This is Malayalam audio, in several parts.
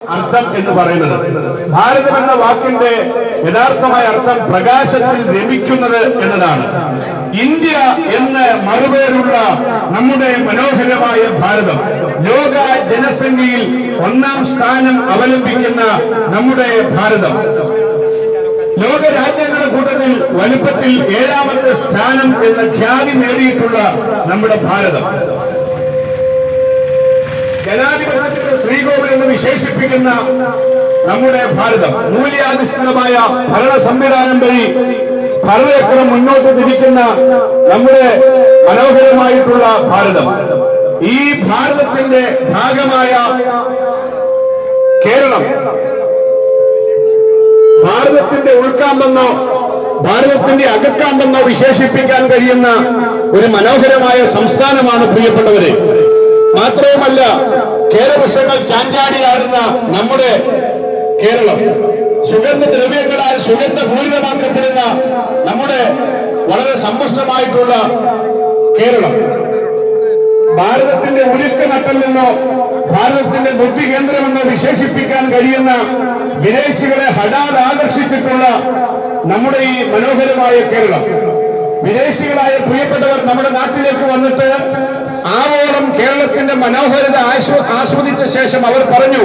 അർത്ഥം എന്ന് പറയുന്നത്. ഭാരതം എന്ന വാക്കിന്റെ യഥാർത്ഥമായ അർത്ഥം പ്രകാശത്തിൽ രമിക്കുന്നത് എന്നതാണ്. ഇന്ത്യ എന്ന് മറുപേരുള്ള നമ്മുടെ മനോഹരമായ ഭാരതം, ലോക ജനസംഖ്യയിൽ 1-ാം സ്ഥാനം അവലംബിക്കുന്ന നമ്മുടെ ഭാരതം, ലോക രാജ്യങ്ങളുടെ കൂട്ടത്തിൽ വലുപ്പത്തിൽ 7-ാമത്തെ സ്ഥാനം എന്ന ഖ്യാതി നേടിയിട്ടുള്ള നമ്മുടെ ഭാരതം, ജനാധിപത്യത്തിന്റെ ശ്രീകോവിൽ എന്ന് വിശേഷിപ്പിക്കുന്ന നമ്മുടെ ഭാരതം, മൂല്യാധിഷ്ഠിതമായ ഭരണ സംവിധാനം വഴി ഭരണചക്രം മുന്നോട്ട് തിരിക്കുന്ന നമ്മുടെ മനോഹരമായിട്ടുള്ള ഭാരതം, ഈ ഭാരതത്തിന്റെ ഭാഗമായ കേരളം ഭാരതത്തിന്റെ ഉൾക്കാമ്പെന്നോ ഭാരതത്തിന്റെ അകക്കാമ്പെന്നോ വിശേഷിപ്പിക്കാൻ കഴിയുന്ന ഒരു മനോഹരമായ സംസ്ഥാനമാണ് പ്രിയപ്പെട്ടവരെ. മാത്രവുമല്ല, കേരവൃക്ഷങ്ങൾ ചാഞ്ചാടിയാടുന്ന നമ്മുടെ കേരളം, സുഗന്ധദ്രവ്യങ്ങളാൽ സുഗന്ധപൂരിതമാക്കപ്പെടുന്ന നമ്മുടെ വളരെ സമ്പുഷ്ടമായിട്ടുള്ള കേരളം, ഭാരതത്തിന്റെ ഉരുക്ക നട്ടെല്ലെന്നോ ഭാരതത്തിന്റെ ബുദ്ധി കേന്ദ്രമെന്നോ വിശേഷിപ്പിക്കാൻ കഴിയുന്ന വിദേശികളെ ഹഠാത് ആകർഷിച്ചിട്ടുള്ള നമ്മുടെ ഈ മനോഹരമായ കേരളം, വിദേശികളായ പ്രിയപ്പെട്ടവർ നമ്മുടെ നാട്ടിലേക്ക് വന്നിട്ട് ആവോളം കേരളത്തിന്റെ മനോഹരത ആസ്വദിച്ച ശേഷം അവർ പറഞ്ഞു,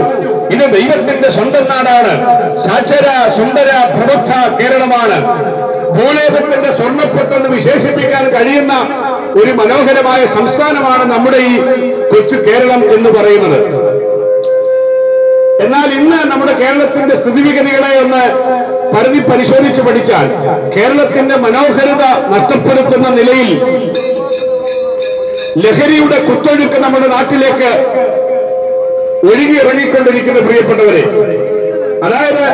ഇത് ദൈവത്തിന്റെ സ്വന്തം നാടാണ്, സാക്ഷര സുന്ദര പ്രബുദ്ധ കേരളമാണ്, ഭൂലോകത്തിന്റെ സ്വർണ്ണപ്പൊട്ടെന്ന് വിശേഷിപ്പിക്കാൻ കഴിയുന്ന ഒരു മനോഹരമായ സംസ്ഥാനമാണ് നമ്മുടെ ഈ കൊച്ചു കേരളം എന്ന് പറയുന്നത്. എന്നാൽ ഇന്ന് നമ്മുടെ കേരളത്തിന്റെ സ്ഥിതിവിഗതികളെ ഒന്ന് പരിശോധിച്ച് പഠിച്ചാൽ കേരളത്തിന്റെ മനോഹരത നഷ്ടപ്പെടുത്തുന്ന നിലയിൽ ലഹരിയുടെ കുത്തൊഴുക്ക് നമ്മുടെ നാട്ടിലേക്ക് ഒഴുകി ഇറങ്ങിക്കൊണ്ടിരിക്കുന്ന പ്രിയപ്പെട്ടവരെ. അതായത്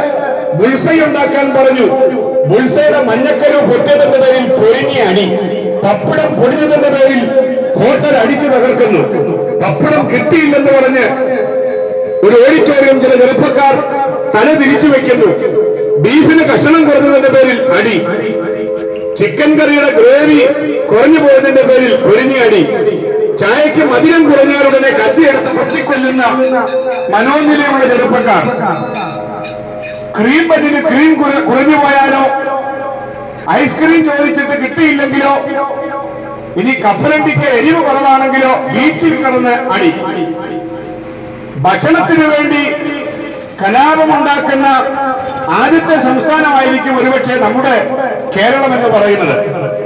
ബുൾസൈ ഉണ്ടാക്കാൻ പറഞ്ഞു, ബുൾസയുടെ മഞ്ഞക്കരു പൊട്ടിയതിന്റെ പേരിൽ പൊരിഞ്ഞ അടി, പപ്പടം പൊടിഞ്ഞതിന്റെ പേരിൽ ഹോട്ടൽ അടിച്ചു തകർക്കുന്നു, പപ്പടം കിട്ടിയില്ലെന്ന് പറഞ്ഞ് ഒരു ഓഡിറ്റോറിയം ചില ചെറുപ്പക്കാർ തല തിരിച്ചു വെക്കുന്നു, ബീഫിന് കഷണം കുറഞ്ഞതിന്റെ പേരിൽ അടി, ചിക്കൻ കറിയുടെ ഗ്രേവി കുറഞ്ഞു പോയതിന്റെ പേരിൽ പൊരിഞ്ഞ അടി, ചായക്ക് മധുരം കുറഞ്ഞാലുടനെ കത്തിയെടുത്ത് പൊട്ടിക്കൊല്ലുന്ന മനോനിലയുള്ള ചെറുപ്പക്കാർ, ക്രീം ബന്നിന് ക്രീം കുറഞ്ഞു പോയാലോ, ഐസ്ക്രീം ചോദിച്ചിട്ട് കിട്ടിയില്ലെങ്കിലോ, ഇനി കപ്പലണ്ടിക്ക് എരിവ് കുറവാണെങ്കിലോ ബീച്ചിൽ കിടന്ന് അടി, ഭക്ഷണത്തിന് വേണ്ടി കലാപമുണ്ടാക്കുന്ന ആദ്യത്തെ സംസ്ഥാനമായിരിക്കും ഒരുപക്ഷെ നമ്മുടെ കേരളം എന്ന് പറയുന്നത്.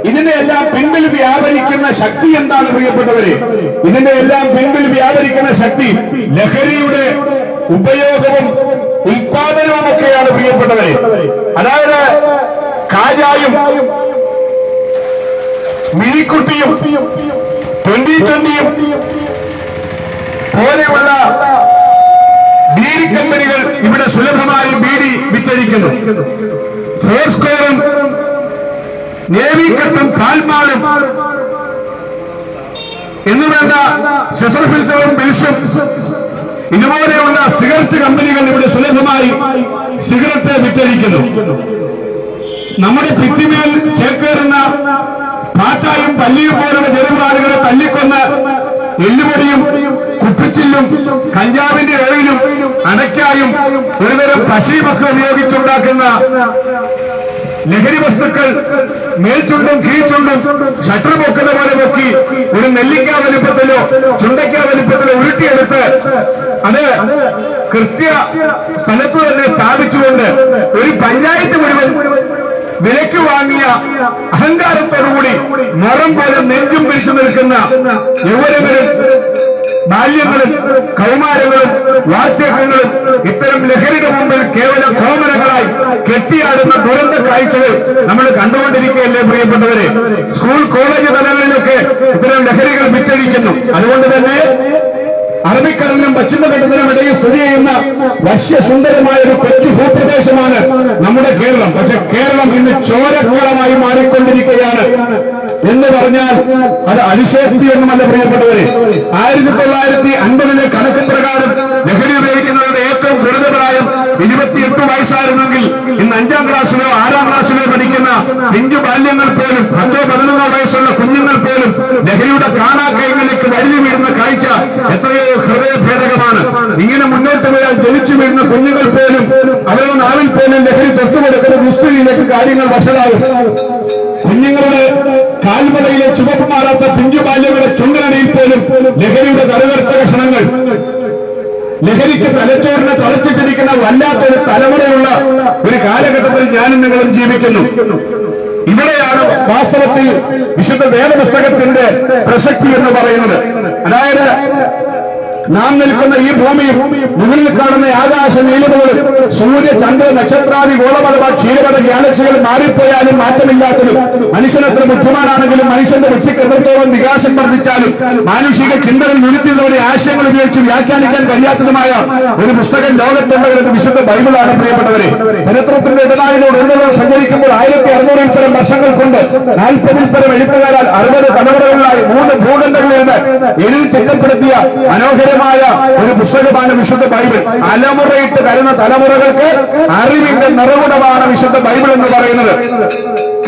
ഇതിന്റെ എല്ലാം പിൻപിൽ വ്യാപരിക്കുന്ന ശക്തി എന്താണ് പ്രിയപ്പെട്ടവരെ? ഇതിന്റെ എല്ലാം പിൻപിൽ വ്യാപരിക്കുന്ന ശക്തി ലഹരിയുടെ ഉപയോഗവും ഉൽപാദനവും ഒക്കെയാണ് പ്രിയപ്പെട്ടവരെ. അതായത് കാജായും മിനിക്കുട്ടിയും 2020യും പോലെയുള്ള ബീഡി കമ്പനികൾ ഇവിടെ സുലഭമായി ബീഡി വിറ്റഴിക്കുന്നു. ഫോർസ്കോറും നേവി കട്ടും കാൽമാളും എന്നുവേണ്ട സെസർ ഫിൽറ്ററും ബിൽസും ഇതുപോലെയുള്ള സിഗരറ്റ് കമ്പനികൾ ഇവിടെ സുലഭമായി സിഗരറ്റ് വിറ്റഴിക്കുന്നു. നമ്മുടെ ഭിത്തിമേൽ ചേക്കേറുന്ന പാറ്റായും പല്ലിയും പോലുള്ള ചെറുപാടുകളെ തല്ലിക്കൊന്ന് എല്ലുപൊടിയും കുപ്പിച്ചില്ലും കഞ്ചാവിന്റെ ഓയിലും അടയ്ക്കായും ഒരുതരം പശയുമൊക്കെ ഉപയോഗിച്ചുണ്ടാക്കുന്ന ലഹരി വസ്തുക്കൾ മേൽചുണ്ടും കീഴ്ചുണ്ടും ഷട്ടർ പൊക്കുന്ന പോലെ പൊക്കി ഒരു നെല്ലിക്ക വലിപ്പത്തിലോ ചുണ്ടയ്ക്ക വലിപ്പത്തിലോ ഉരുട്ടിയെടുത്ത് അത് കൃത്യ സ്ഥലത്ത് തന്നെ സ്ഥാപിച്ചുകൊണ്ട് ഒരു പഞ്ചായത്ത് മുഴുവൻ വിലക്ക് വാങ്ങിയ അഹങ്കാരത്തോടുകൂടി നിറം പോലെ നെഞ്ചും പിരിച്ചു നിൽക്കുന്ന യൗവനങ്ങളും ബാല്യങ്ങളും കൗമാരങ്ങളും വാർദ്ധക്യങ്ങളും ഇത്തരം ലഹരിയുടെ മുമ്പിൽ കേവലം കോമരങ്ങളായി കെട്ടിയാടുന്ന ദുരന്ത കാഴ്ചകൾ നമ്മൾ കണ്ടുകൊണ്ടിരിക്കുകയല്ലേ പ്രിയപ്പെട്ടവരെ? സ്കൂൾ കോളേജ് തലങ്ങളിലൊക്കെ ഇത്തരം ലഹരികൾ വിറ്റഴിക്കുന്നു. അതുകൊണ്ട് തന്നെ അറബിക്കടലിനും പശ്ചിമഘട്ടത്തിനും ഇടയിൽ സ്ഥിതി ചെയ്യുന്ന വശ്യസുന്ദരമായ ഒരു കൊച്ചു ഭൂപ്രദേശമാണ് നമ്മുടെ കേരളം. പക്ഷെ കേരളം ഇന്ന് ചോരക്കോളമായി മാറിക്കൊണ്ടിരിക്കുകയാണ് എന്ന് പറഞ്ഞാൽ അത് അതിശയോക്തിയൊന്നുമല്ല പ്രിയപ്പെട്ടവരെ. 1950 കണക്ക് പ്രകാരം ലഹരി ഉപയോഗിക്കുന്നവരുടെ ഏറ്റവും ഗുരുതര പ്രായം 28 വയസ്സായിരുന്നെങ്കിൽ ഇന്ന് 5ാം ക്ലാസ്സിലോ 6ാം ക്ലാസ്സിലോ പഠിക്കുന്ന പിഞ്ചു ബാല്യങ്ങൾ പോലും 10-11 വയസ്സുള്ള കുഞ്ഞുങ്ങൾ പോലും ലഹരിയുടെ കാണാക്കൈകളിലേക്ക് വഴുതി വീഴുന്ന കാഴ്ച എത്രയോ ഹൃദയഭേദകമാണ്. പുസ്തകമാണ്. ഇങ്ങനെ മുന്നോട്ട് പോയാൽ ജനിച്ചു വീഴുന്ന കുഞ്ഞുങ്ങൾ പോലും അവരുടെ നാവിൽ പോലും ലഹരി തൊട്ടുകൊടുക്കുന്ന പുസ്തകയിലേക്ക് കാര്യങ്ങൾ വഷളാകും. കുഞ്ഞുങ്ങളുടെ കാൽമലയിലെ ചുവപ്പ് മാറാത്ത പിഞ്ചുബാല്യങ്ങളുടെ ചുണ്ടനടിയിൽ പോലും ലഹരിയുടെ കറുകറുത്ത കഷണങ്ങൾ. ലഹരിക്ക് തലച്ചോറിനെ തളച്ചിട്ടിരിക്കുന്ന വല്ലാത്തൊരു തലമുറയുള്ള ഒരു കാലഘട്ടത്തിൽ ഞാനും നിങ്ങളും ജീവിക്കുന്നു. ഇവിടെയാണ് വാസ്തവത്തിൽ വിശുദ്ധ വേദപുസ്തകത്തിന്റെ പ്രസക്തി എന്ന് പറയുന്നത്. അതായത് നാം നിൽക്കുന്ന ഈ ഭൂമിയും മുകളിൽ കാണുന്ന ആകാശ നീലതകളും സൂര്യ ചന്ദ്ര നക്ഷത്രാദി ഗോളപഥ ക്ഷീരപഥ ഗാലക്സികൾ മാറിപ്പോയാലും മാറ്റമില്ലാത്തതും മനുഷ്യനത്ര ബുദ്ധിമാനാണെങ്കിലും മനുഷ്യന്റെ വ്യക്തിത്വത്തോളം വികാസം വർദ്ധിച്ചാലും മാനുഷിക ചിന്തകൾ നിരുത്തിയതോടെ ആശയങ്ങൾ ഉപയോഗിച്ച് വ്യാഖ്യാനിക്കാൻ കഴിയാത്തതുമായ ഒരു പുസ്തകം ലോകത്തുള്ളത് വിശുദ്ധ ബൈബിളാണ്. പ്രിയപ്പെട്ടവരെ, ചരിത്രത്തിന്റെ ഇടനാഴിലൂടെ ഉടനീളം സഞ്ചരിക്കുമ്പോൾ 1600 പരം വർഷങ്ങൾ കൊണ്ട് 40 പരം എഴുത്തുകാരാൽ 60 തലമുറകളിലായി 3 ഭൂഖണ്ഡങ്ങളിൽ നിന്ന് എഴുതി ചിട്ടപ്പെടുത്തിയ മനോഹര ഒരു പുസ്തകമാണ് വിശുദ്ധ ബൈബിൾ. അലമുറയിട്ട് വരുന്ന തലമുറകൾക്ക് അറിവിന്റെ നിറകുടമാണ് വിശുദ്ധ ബൈബിൾ എന്ന് പറയുന്നത്.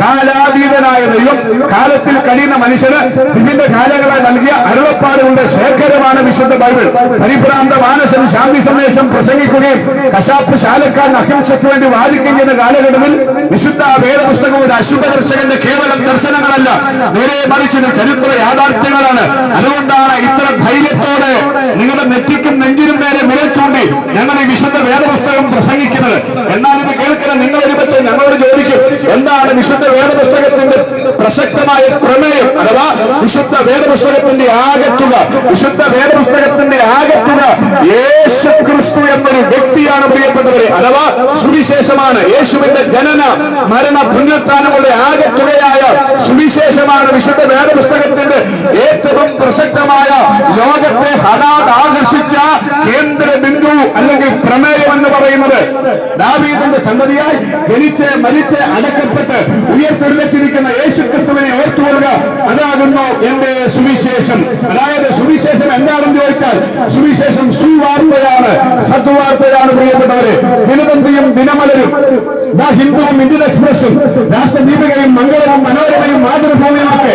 കാലാതീതനായ ദൈവം കാലത്തിൽ കഴിയുന്ന മനുഷ്യന് വിവിധ കാലങ്ങളായി നൽകിയ അരുളപ്പാടുകളുടെ ശേഖരമാണ് വിശുദ്ധ ബൈബിൾ. പരിഭ്രാന്ത മാനസൻ ശാന്തി സന്ദേശം പ്രസംഗിക്കുകയും കശാപ്പ് ശാലക്കാരൻ അഹിംസയ്ക്ക് വേണ്ടി വാദിക്കുകയും ചെയ്യുന്ന കാലഘട്ടത്തിൽ വിശുദ്ധ വേദപുസ്തകം ഒരു അശുദ്ധ ദർശകന്റെ കേവലം ദർശനങ്ങളല്ല, നേരെ മറിച്ച് ചരിത്ര യാഥാർത്ഥ്യങ്ങളാണ്. അതുകൊണ്ടാണ് ഇത്ര ധൈര്യത്തോടെ നിങ്ങളുടെ നെറ്റിക്കും നെഞ്ചിനും നേരെ വിരൽ ചൂണ്ടി ഞങ്ങൾ ഈ വിശുദ്ധ വേദപുസ്തകം പ്രസംഗിക്കുന്നത്. എന്നാൽ ഇത് കേൾക്കുന്ന നിങ്ങൾ ഒരുപക്ഷെ ഞങ്ങളോട് ചോദിക്കും, എന്താണ് വിശുദ്ധ വേദപുസ്തകത്തിന്റെ പ്രസക്തമായ പ്രമേയം അഥവാ വിശുദ്ധ വേദപുസ്തകത്തിന്റെ ആകത്തുക? വിശുദ്ധ വേദപുസ്തകത്തിന്റെ ആകത്തുക യേശു ക്രിസ്തു എന്നൊരു വ്യക്തിയാണ് പ്രിയപ്പെട്ടവരെ, അഥവാ സുവിശേഷമാണ്. യേശുവിന്റെ ജനന മരണ പുനരുത്ഥാനങ്ങളുടെ ആകത്തുകയായ സുവിശേഷമാണ് വിശുദ്ധ വേദപുസ്തകത്തിന്റെ ഏറ്റവും പ്രസക്തമായ ലോകത്തെ ആകർഷിച്ച കേന്ദ്ര ബിന്ദു അല്ലെങ്കിൽ പ്രമേയം എന്ന് പറയുന്നത്. ദാവീദിന്റെ സന്തതിയായി ജനിച്ച് മരിച്ച് അടക്കപ്പെട്ട് ഉയർത്തെഴുന്നേറ്റിരിക്കുന്ന യേശു ക്രിസ്തുവിനെ ഓർത്തുകൊള്ളുക, അതാകുന്നു എന്റെ സുവിശേഷം. അതായത് സുവിശേഷം എന്താണെന്ന് ചോദിച്ചാൽ സുവിശേഷം സുവാർത്തയാണ്, സദ്വാർത്തയാണ്. പ്രിയപ്പെട്ടവരെ, ദിനബന്ധിയും ദിനമലരും ഹിന്ദുവും ഇന്ത്യൻ എക്സ്പ്രസും രാഷ്ട്രദീപികയും മംഗളവും മനോരമയും മാതൃഭൂമിയും ഒക്കെ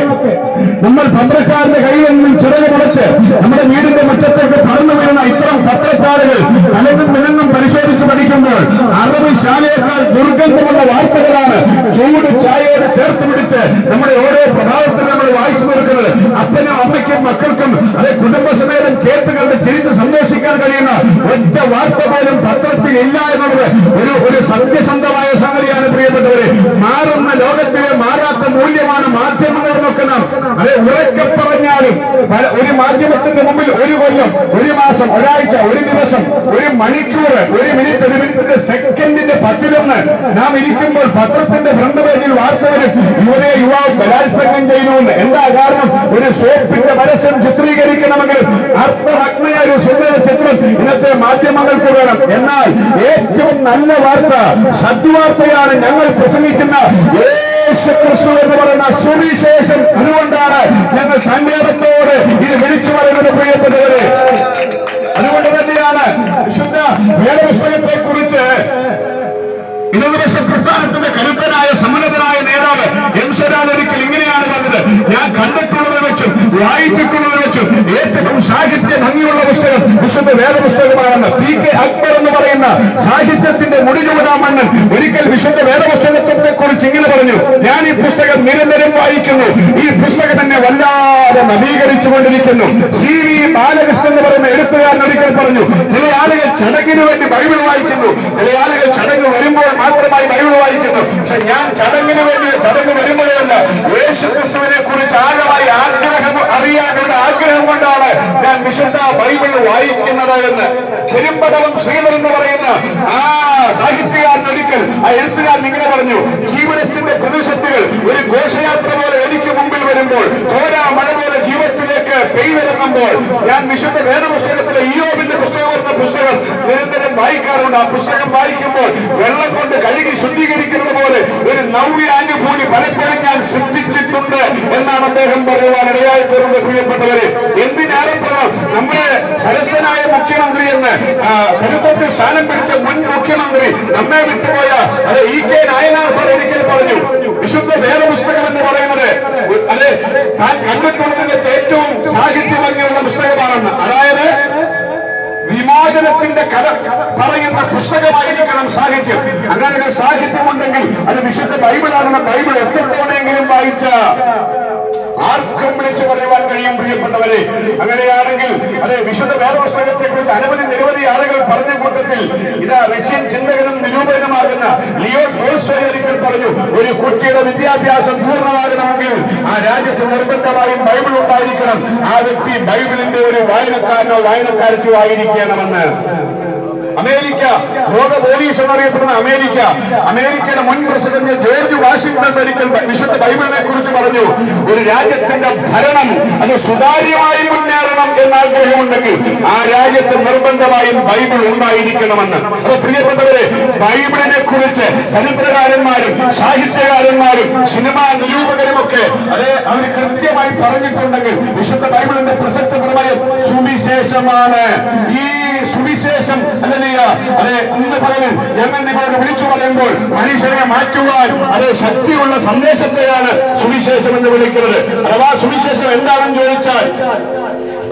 നമ്മൾ പത്രക്കാരന്റെ കയ്യിൽ നിന്നും ചിറക് മുളച്ച് നമ്മുടെ വീടിന്റെ മുറ്റത്തേക്ക് പറന്നു വീഴുന്ന ഇത്തരം പത്രക്കാരുകൾ തലങ്ങും മിനങ്ങും പരിശോധിച്ച് പഠിക്കുമ്പോൾ അറിവ് ശാലയേക്കാൾ ദുർഗന്ധമുള്ള വാർത്തകളാണ് ചൂട് ചായയോട് ചേർത്ത് പിടിച്ച് നമ്മുടെ ഓരോ പ്രഭാവത്തിൽ നമ്മൾ വായിച്ചു തീർക്കുന്നത്. അപ്പനും അമ്മയ്ക്കും മക്കൾക്കും അതെ കുടുംബസമേതം കേട്ടുകണ്ട് ചിരിച്ച് സന്തോഷിക്കാൻ കഴിയുന്ന ഒറ്റ വാർത്ത പോലും പത്രത്തിൽ ഇല്ല എന്നുള്ളത് ഒരു സത്യസന്ധമായ സംഗതിയാണ്. പ്രിയപ്പെട്ടവരെ, മാറുന്ന ലോകത്തിലെ മാറാത്ത മൂല്യമാണ് മാധ്യമങ്ങൾ എന്നൊക്കെ നാം അതെ ഉറക്കെ പറഞ്ഞാലും ഒരു മാധ്യമത്തിന്റെ മുമ്പിൽ ഒരു കൊല്ലം, ഒരു മാസം, ഒരാഴ്ച, ഒരു ദിവസം, ഒരു മണിക്കൂർ, ഒരു മിനിറ്റ്, ഒരു മിനിറ്റിന്റെ സെക്കൻഡിന്റെ 10-1 നാം ഇരിക്കുമ്പോൾ പത്രത്തിന്റെ ഫ്രണ്ട് പേജിൽ വാർത്ത വരും, യുവാവ് ബലാത്സംഗം ചെയ്യുന്നുണ്ട്. എന്താ കാരണം? ഒരു സോപ്പിന്റെ പരസ്യം ചിത്രീകരിക്കണമെങ്കിൽ അർത്ഥനഗ്നമായ ഒരു സുന്ദര ചിത്രം ഇന്നത്തെ മാധ്യമങ്ങൾക്ക് വേണം. എന്നാൽ ഏറ്റവും നല്ല വാർത്ത, സദ്വാർത്തയാണ് ഞങ്ങൾ പ്രസംഗിക്കുന്ന യേശു ക്രിസ്തു എന്ന് പറയുന്ന സുവിശേഷം. അതുകൊണ്ടാണ് ഞങ്ങൾ സന്ദേഹത്തോടെ ഇത് വിളിച്ചു പറയുന്നത്. പ്രിയപ്പെട്ടവരെ, അതുകൊണ്ട് തന്നെയാണ് വിശുദ്ധ വേദപുസ്തകത്തെ കുറിച്ച് ഇടതുപക്ഷ പ്രസ്ഥാനത്തിന്റെ കരുത്തനായ സമ്മതനായ നേതാവ് ഒരിക്കൽ ഇങ്ങനെയാണ് പറഞ്ഞത്: ഞാൻ കണ്ടിട്ടുള്ളത് വെച്ചും വായിച്ചിട്ടുള്ളത് വെച്ചും ഏറ്റവും സാഹിത്യ ഭംഗിയുള്ള പുസ്തകം വിശുദ്ധ വേദപുസ്തകമാണെന്ന്. PK അക്ബർ എന്ന് പറയുന്ന സാഹിത്യത്തിന്റെ മുടിചൂടാമണ്ണൻ ഒരിക്കൽ വിശുദ്ധ വേദപുസ്തകത്തെ കുറിച്ച് ഇങ്ങനെ പറഞ്ഞു: ഞാൻ ഈ പുസ്തകം നിരന്തരം വായിക്കുന്നു, ഈ പുസ്തകം എന്നെ വല്ലാതെ നവീകരിച്ചുകൊണ്ടിരിക്കുന്നു. CV ബാലകൃഷ്ണൻ എന്ന് പറയുന്ന എഴുത്തുകാരൻ ഒരിക്കൽ പറഞ്ഞു: ചില ആളുകൾ ചടങ്ങിന് വേണ്ടി ബൈബിൾ വായിക്കുന്നു, ചില ആളുകൾ ചടങ്ങ് വരുമ്പോൾ മാത്രമായി ബൈബിൾ വായിക്കുന്നു. പക്ഷെ ഞാൻ ചടങ്ങിന് വേണ്ടി ചടങ്ങ് വരുമ്പോഴല്ല, യേശു ക്രിസ്തുവിനെ കുറിച്ച് ആഴമായി ആഗ്രഹം അറിയാനുള്ള ആഗ്രഹം കൊണ്ടാണ് ഞാൻ വിശുദ്ധ ബൈബിൾ വായിക്കുന്നത് എന്ന് പെരുമ്പടവം ശ്രീധർ എന്ന് പറയുന്ന ആ സാഹിത്യകാരൻ ഒരിക്കൽ ആ എഴുത്തുകാരൻ ഇങ്ങനെ പറഞ്ഞു: ജീവിതത്തിന്റെ പ്രതിസന്ധികൾ ഒരു ഘോഷയാത്ര പോലെ എനിക്ക് മുമ്പിൽ വരുമ്പോൾ, തോരാ മഴ പോലെ ജീവിതത്തിലേക്ക് പെയ്തിറങ്ങുമ്പോൾ ഞാൻ വിശുദ്ധ വേദപുസ്തകത്തിലെ ഇയ്യോബിന്റെ പുസ്തകം എന്ന പുസ്തകം നിരന്തരം വായിക്കാറുണ്ട്. ആ പുസ്തകം വായിക്കുമ്പോൾ വെള്ളം കൊണ്ട് കഴുകി ശുദ്ധീകരിക്കുന്നത് പോലെ ഒരു നവ്യാനുഭൂതി പലപ്പോഴും ഞാൻ ശ്രദ്ധിച്ചിട്ടുണ്ട് എന്നാണ് അദ്ദേഹം പറയുവാൻ ഇടയായി തീർന്നത്. പ്രിയപ്പെട്ടവരെ, എന്തിനേറെപ്പുറം നമ്മുടെ സരസനായ മുഖ്യമന്ത്രി എന്ന് ചരിത്രത്തിൽ സ്ഥാനം പിടിച്ച മുൻ മുഖ്യമന്ത്രി നമ്മെ വിട്ടുപോയ EK നായനാർ സാർ ഒരിക്കൽ പറഞ്ഞു: വിശുദ്ധ വേദപുസ്തകം എന്ന് പറയുന്നത് അത് താൻ കണ്ടിട്ടുള്ളതിന്റെ ഏറ്റവും സാഹിത്യ ഭംഗിയുള്ള പുസ്തകമാണെന്ന്. അതായത് വിമോചനത്തിന്റെ കഥ പറയുന്ന പുസ്തകമായിരിക്കണം സാഹിത്യം. അങ്ങനെ ഒരു സാഹിത്യമുണ്ടെങ്കിൽ അത് വിശുദ്ധ ബൈബിളാണെന്ന് ബൈബിൾ എത്രത്തോടെയെങ്കിലും വായിച്ച ആർക്കും വിളിച്ചു പറയുവാൻ കഴിയും പ്രിയപ്പെട്ടവരെ. അങ്ങനെയാണെങ്കിൽ അത് വിശുദ്ധ വേദപുസ്തകത്തെ കുറിച്ച് നിരവധി ആളുകൾ പറഞ്ഞ കൂട്ടത്തിൽ ഇതാ റഷ്യൻ ചിന്തകനും നിരൂപകനുമാകുന്ന ലിയോ ടോൾസ്റ്റോയ് ഒരിക്കൽ പറഞ്ഞു, ഒരു കുട്ടിയുടെ വിദ്യാഭ്യാസം പൂർണ്ണമാകണമെങ്കിൽ ആ രാജ്യത്ത് നിർബന്ധമായും ബൈബിൾ ഉണ്ടായിരിക്കണം. ആ വ്യക്തി ബൈബിളിന്റെ ഒരു വായനക്കാരനോ വായനക്കാരത്തോ ആയിരിക്കണമെന്ന്. അമേരിക്ക, ലോക പോലീസ് എന്നറിയപ്പെടുന്ന അമേരിക്കയുടെ മുൻ പ്രസിഡന്റ് ജോർജ് വാഷിംഗ്ടൺ ഒരിക്കൽ വിശുദ്ധ ബൈബിളിനെ കുറിച്ച് പറഞ്ഞു, ഒരു രാജ്യത്തിന്റെ ഭരണം അത് സുതാര്യമായി മുന്നേറണം എന്ന ആഗ്രഹമുണ്ടെങ്കിൽ ആ രാജ്യത്ത് നിർബന്ധമായും ബൈബിൾ ഉണ്ടായിരിക്കണമെന്ന്. അപ്പൊ പ്രിയപ്പെട്ടവരെ, ബൈബിളിനെ കുറിച്ച് ചരിത്രകാരന്മാരും സാഹിത്യകാരന്മാരും സിനിമാ നിരൂപകരുമൊക്കെ അവർ കൃത്യമായി പറഞ്ഞിട്ടുണ്ടെങ്കിൽ വിശുദ്ധ ബൈബിളിന്റെ പ്രസക്ത പ്രമേയം സുവിശേഷമാണ്. ഈ സുവിശേഷം ഇന്ന് പകലിൽ ഞങ്ങൾ നിങ്ങളോട് വിളിച്ചു പറയുമ്പോൾ മനുഷ്യനെ മാറ്റുവാൻ ശക്തിയുള്ള സന്ദേശത്തെയാണ് സുവിശേഷം എന്ന് വിളിക്കുന്നത്. അഥവാ സുവിശേഷം എന്താണെന്ന് ചോദിച്ചാൽ,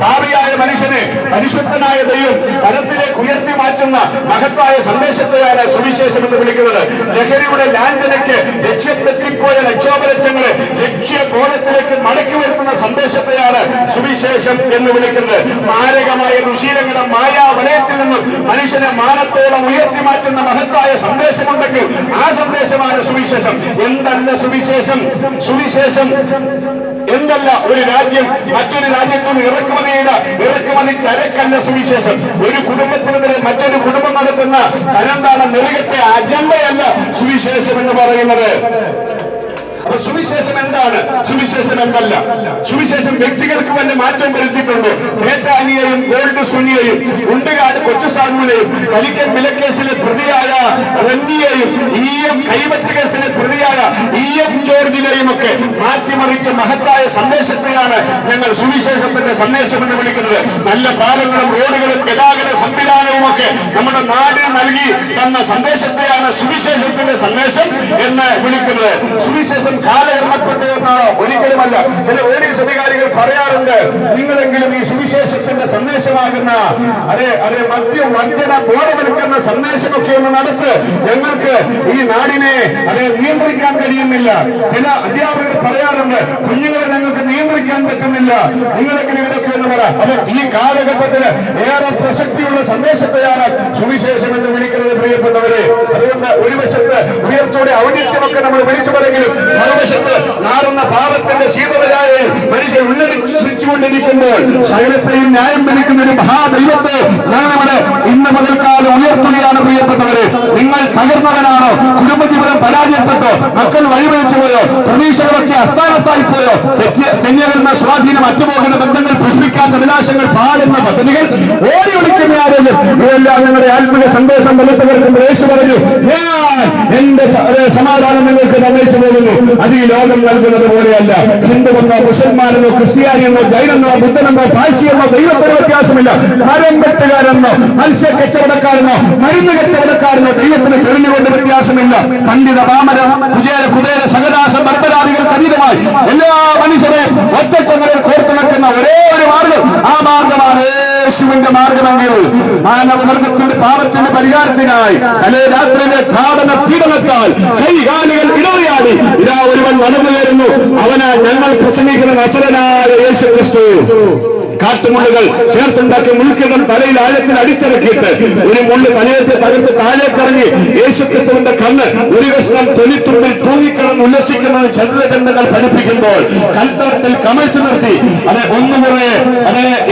ഭാവിയായ മനുഷ്യനെ പരിശുദ്ധനായ ദൈവം തലത്തിലേക്ക് ഉയർത്തി മാറ്റുന്ന മഹത്തായ സന്ദേശത്തെയാണ് സുവിശേഷം എന്ന് വിളിക്കുന്നത്. ലഹരിയുടെ ലാഞ്ചനയ്ക്ക് ലക്ഷ്യത്തെത്തിപ്പോയ ലക്ഷോപലക്ഷങ്ങളെ ലക്ഷ്യബോധത്തിലേക്ക് മടക്കി വരുത്തുന്ന സന്ദേശത്തെയാണ് സുവിശേഷം എന്ന് വിളിക്കുന്നത്. മാരകമായ ദുശീലങ്ങളുടെ മായാവലയത്തിൽ നിന്നും മനുഷ്യനെ മാനത്തോളം ഉയർത്തി മാറ്റുന്ന മഹത്തായ സന്ദേശമുണ്ടെങ്കിൽ ആ സന്ദേശമാണ് സുവിശേഷം. എന്തല്ല സുവിശേഷം? സുവിശേഷം എന്തല്ല? ഒരു രാജ്യം മറ്റൊരു രാജ്യത്തും ഇറക്കുമതി ചരക്കല്ല സുവിശേഷം. ഒരു കുടുംബത്തിനെതിരെ മറ്റൊരു കുടുംബം നടത്തുന്ന തരംതാണ നെറുകത്തെ അജണ്ടയല്ല സുവിശേഷം എന്ന് പറയുന്നത്. അപ്പൊ സുവിശേഷം എന്താണ്? സുവിശേഷം എന്തല്ല? സുവിശേഷം വ്യക്തികൾക്ക് വല്ല മാറ്റം വരുത്തിയിട്ടുണ്ട്. തേറ്റാനിയെയും ഗോൾഡ് സുനിയെയും ഉണ്ടുകാട് കൊച്ചുസാധുവിനെയും കരിക്കൻ വിലക്കേസിലെ പ്രതിയായ റന്നിയെയും കൈവറ്റ് കേസിലെ പ്രതിയായ ജോർജിനെയും ഒക്കെ മാറ്റിമറിച്ച മഹത്തായ സന്ദേശത്തെയാണ് ഞങ്ങൾ സുവിശേഷത്തിന്റെ സന്ദേശം എന്ന് വിളിക്കുന്നത്. നല്ല പാലങ്ങളും റോഡുകളും ഗതാഗത സംവിധാനവും ഒക്കെ നമ്മുടെ നാട് നൽകി തന്ന സന്ദേശത്തെയാണ് സുവിശേഷത്തിന്റെ സന്ദേശം എന്ന് വിളിക്കുന്നത്. സുവിശേഷം കാലഹരണപ്പെട്ടതെന്നാണോ? ഒരിക്കലുമല്ല. ചില പോലീസ് അധികാരികൾ പറയാറുണ്ട്, നിങ്ങളെങ്കിലും ഈ സുവിശേഷത്തിന്റെ സന്ദേശമാകുന്ന മദ്യം വർജന ബോധവൽക്കരണ സന്ദേശമൊക്കെ ഒന്ന് നടത്ത്, ഞങ്ങൾക്ക് ഈ നാടിനെ നിയന്ത്രിക്കാൻ കഴിയുന്നില്ല. ചില അധ്യാപകർ പറയാറുണ്ട്, കുഞ്ഞുങ്ങളെ ഞങ്ങൾക്ക് നിയന്ത്രിക്കാൻ പറ്റുന്നില്ല, നിങ്ങളെങ്കിലും ഇതൊക്കെ എന്ന് പറ. അപ്പൊ ഈ കാലഘട്ടത്തിന് ഏറെ പ്രസക്തിയുള്ള സന്ദേശത്തെയാണ് സുവിശേഷം എന്ന് വിളിക്കുന്നത് പ്രിയപ്പെട്ടവരെ. അതുകൊണ്ട് ഒരു വശത്ത് ഉയർച്ചയുടെ ഔന്നിത്യമൊക്കെ നമ്മൾ വിളിച്ചു പറയെങ്കിലും മറുവശത്ത് നാറുന്ന പാപത്തിന്റെ ശീതളരായ മനുഷ്യർ ഉന്നതിച്ചുകൊണ്ടിരിക്കുമ്പോൾ സകലത്തെയും ന്യായം വിളിക്കുന്ന ഒരു മഹാദൈവത്തെ ഞങ്ങളിവിടെ ഇന്ന് മുതൽക്കാലം ഉയർത്തുകയാണ് പ്രിയപ്പെട്ടവരെ. നിങ്ങൾ തകർന്നവനാണോ? കുടുംബജീവനം പരാജയപ്പെട്ടോ? മക്കൾ വഴിവഴിച്ചു പോയോ? പ്രതീക്ഷകളൊക്കെ അസ്ഥാനത്തായി പോയോ? തെന്നിയകളുടെ സ്വാധീനം അറ്റുപോകുന്ന ബന്ധങ്ങൾ പുഷ്പിക്കാത്ത വിനാശങ്ങൾ പാടുന്ന പദ്ധതികൾ ഓടി ഒളിക്കുന്ന ആരോഗ്യം ഇതെല്ലാം ഞങ്ങളുടെ ആത്മീയ സന്ദേശം ബലത്തവർക്കുമ്പോൾ യേശു പറഞ്ഞു, ഞാൻ എന്റെ സമാധാനം നിങ്ങൾക്ക് നിർണയിച്ചു പോകുന്നു, അത് ഈ ലോകം നൽകുന്നത് പോലെയല്ല. ഹിന്ദുവെന്നോ മുസൽമാനെന്നോ ക്രിസ്ത്യാനിയെന്നോ ജൈനെന്നോ ബുദ്ധനെന്നോ പാഴ്സിയെന്നോ ദൈവത്തിന് വ്യത്യാസമില്ല. മരം വെട്ടുകാരെന്നോ മത്സ്യ കച്ചവടക്കാരെന്നോ മരുന്ന് കച്ചവടക്കാരെന്നോ ദൈവത്തിന് തെളിഞ്ഞുകൊണ്ട് വ്യത്യാസമില്ല. പണ്ഡിത പാമര കുചേര സകലാശ ബർബരാദികൾക്ക് അതീതമായി എല്ലാ മനുഷ്യരെയും ഒറ്റച്ചങ്ങളിൽ കോർത്തിണക്കുന്ന ഒരേ ഒരു മാർഗം, ആ മാർഗമാണ് യേശുവിന്റെ മാർഗമെങ്കിൽ മാനവവർഗത്തിന്റെ പാപത്തിന്റെ പരിഹാരത്തിനായി തലേ രാത്രിയിലെ ഘാതന പീഡനത്താൽ കൈകാലുകൾ ഇടറിയാടി ഇതാ ഒരുവൻ നടന്നു വരുന്നു. അവന് ഞങ്ങൾ പ്രസംഗിക്കുന്ന നസറനായ യേശു ക്രിസ്തു. കാട്ടുമുള്ളുകൾ ചേർത്തുണ്ടാക്കി മുൾക്കിടം തലയിൽ ആഴത്തിൽ അടിച്ചിറക്കിയിട്ട് ഒരു മുള്ളു തലയത്തെ തകർത്ത് താഴേക്കിറങ്ങി യേശുക്രിസ്തുവിന്റെ കണ്ണ് ഒരു കഷ്ണം തൊലിത്തുമ്പിൽ തൂങ്ങിക്കിടന്ന് ഉല്ലസിക്കുന്നത് ചരിത്രഗ്രന്ഥങ്ങൾ പഠിപ്പിക്കുമ്പോൾ കൽത്തളത്തിൽ കമഴ്ത്തി നിർത്തി ഒന്നുകുറെ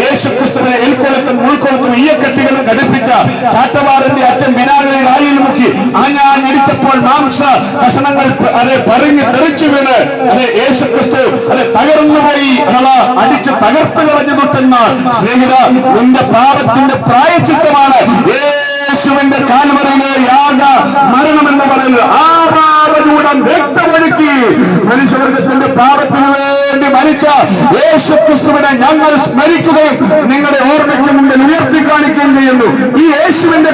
യേശുക്രിസ്തുവിനെ എൽക്കൊളുത്തും ഉൾക്കൊളുത്തും ഈയക്കട്ടികളും ഘടിപ്പിച്ച ചാട്ടവാറിന്റെ അറ്റം വിനാഗിരി വായിൽ മുക്കി ആഞ്ഞാഞ്ഞടിച്ചപ്പോൾ മാംസ കഷണങ്ങൾ പറഞ്ഞ് തെറിച്ചു വീണ് യേശുക്രിസ്തു തകർന്നുപോയി അടിച്ച് തകർത്ത് കളഞ്ഞു. സ്നേഹിത, നിന്റെ പാപത്തിന്റെ പ്രായശ്ചിത്തമാണ് യേശുവിന്റെ കാൽവരിയിലെ യാഗ മരണം എന്ന് പറയുന്നത്. ആ പാപചൂടം രക്തമൊഴുക്കി മനുഷ്യവർഗത്തിന്റെ പാപത്തിന് വേണ്ടി മരിച്ച യേശുക്രിസ്തുവിനെ ഞങ്ങൾ സ്മരിക്കുകയും നിങ്ങളുടെ ഓർമ്മയ്ക്ക് മുമ്പിൽ ഉയർത്തി കാണിക്കുകയും ചെയ്യുന്നു. ഈ യേശുവിന്റെ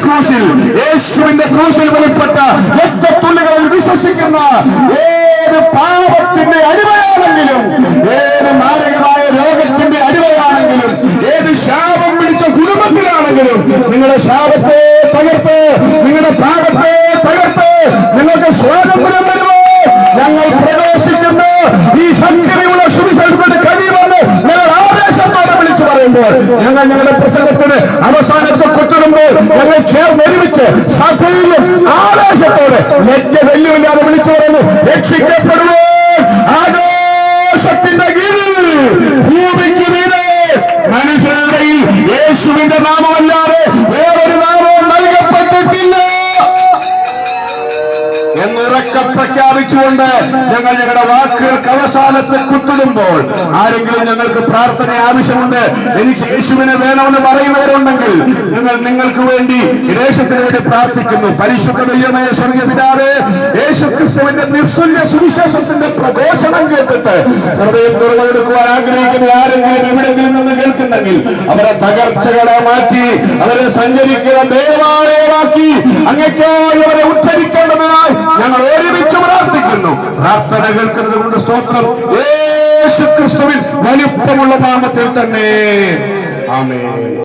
ക്രൂശിൽ വെളിപ്പെട്ട രക്തത്തുള്ളികളിൽ വിശ്വസിക്കുന്ന ഏത് പാപത്തിന്റെ അടിമയാണെങ്കിലും, ഏത് മാരകമായ രോഗത്തിന്റെ അടിമയാണെങ്കിലും, ഏത് ശാപം പിടിച്ച കുടുംബത്തിലാണെങ്കിലും ആവശ്യമെങ്കിലും നിങ്ങളുടെ ശാപത്തെ തകർത്ത്, നിങ്ങളുടെ പാപത്തെ തകർത്ത് നിങ്ങൾക്ക് സ്വാതന്ത്ര്യം തരുമോ? ഞങ്ങൾ പ്രവേശിക്കുന്ന ഈ ശക്തിയുള്ള സുവിശേഷത്തിന് കഴിയുമെന്ന് ഞങ്ങൾ ആവേശത്തോടെ വിളിച്ചു പറയുമ്പോൾ, ഞങ്ങൾ ഞങ്ങളുടെ പ്രസംഗത്തിന് അവസാനത്തെ കുത്തിടുമ്പോൾ ഞങ്ങൾ ചേർന്ന് ഒരുമിച്ച് സധൈര്യം ആവേശത്തോടെ ലജ്ജ വെല്ലുമില്ലാതെ വിളിച്ചു പറയുന്നു, രക്ഷിക്കപ്പെടുമോ? ആകാശത്തിന്റെ കീഴിൽ ഭൂമിക്ക് മീതെ മനുഷ്യരുടെ യേശുവിന്റെ നാമമല്ലാതെ വേറൊരു നാമവും നൽകപ്പെട്ടിട്ടില്ല എന്നുറക്കെ പ്രഖ്യാപിച്ചുകൊണ്ട് ഞങ്ങൾ ഞങ്ങളുടെ വാക്കുകൾക്ക് അവസാനത്തെ കുത്തിടുമ്പോൾ, ആരെങ്കിലും ഞങ്ങൾക്ക് പ്രാർത്ഥന ആവശ്യമുണ്ട്, എനിക്ക് യേശുവിനെ വേണമെന്ന് പറയുന്നവരുണ്ടെങ്കിൽ ഞങ്ങൾ നിങ്ങൾക്ക് വേണ്ടി ദേശത്തിന് വേണ്ടി പ്രാർത്ഥിക്കുന്നു. പരിശുദ്ധ ദൈവമേ, സ്വർഗ്ഗീയ പിതാവേ, യേശു ക്രിസ്തുവിന്റെ നിസ്തുല്യ സുവിശേഷത്തിന്റെ പ്രഘോഷണം കേട്ടിട്ട് ഹൃദയം തുറന്നെടുക്കുവാൻ ആഗ്രഹിക്കുന്ന ആരെങ്കിലും എവിടെയെങ്കിലും നിന്ന് കേൾക്കുന്നെങ്കിൽ അവരെ തകർച്ചകളെ മാറ്റി അവരെ സഞ്ചരിക്കുന്ന ദേവാലയമാക്കി അങ്ങേക്കായി അവരെ ഉദ്ധരിക്കേണ്ടതിനായി ഞങ്ങൾ ഒരുമിച്ച് പ്രാർത്ഥിക്കുന്നു. പ്രാർത്ഥന കേൾക്കുന്നത് കൊണ്ട് സ്തോത്രം. യേശു ക്രിസ്തുവിൻ വലിപ്പമുള്ള നാമത്തിൽ തന്നെ ആമേൻ.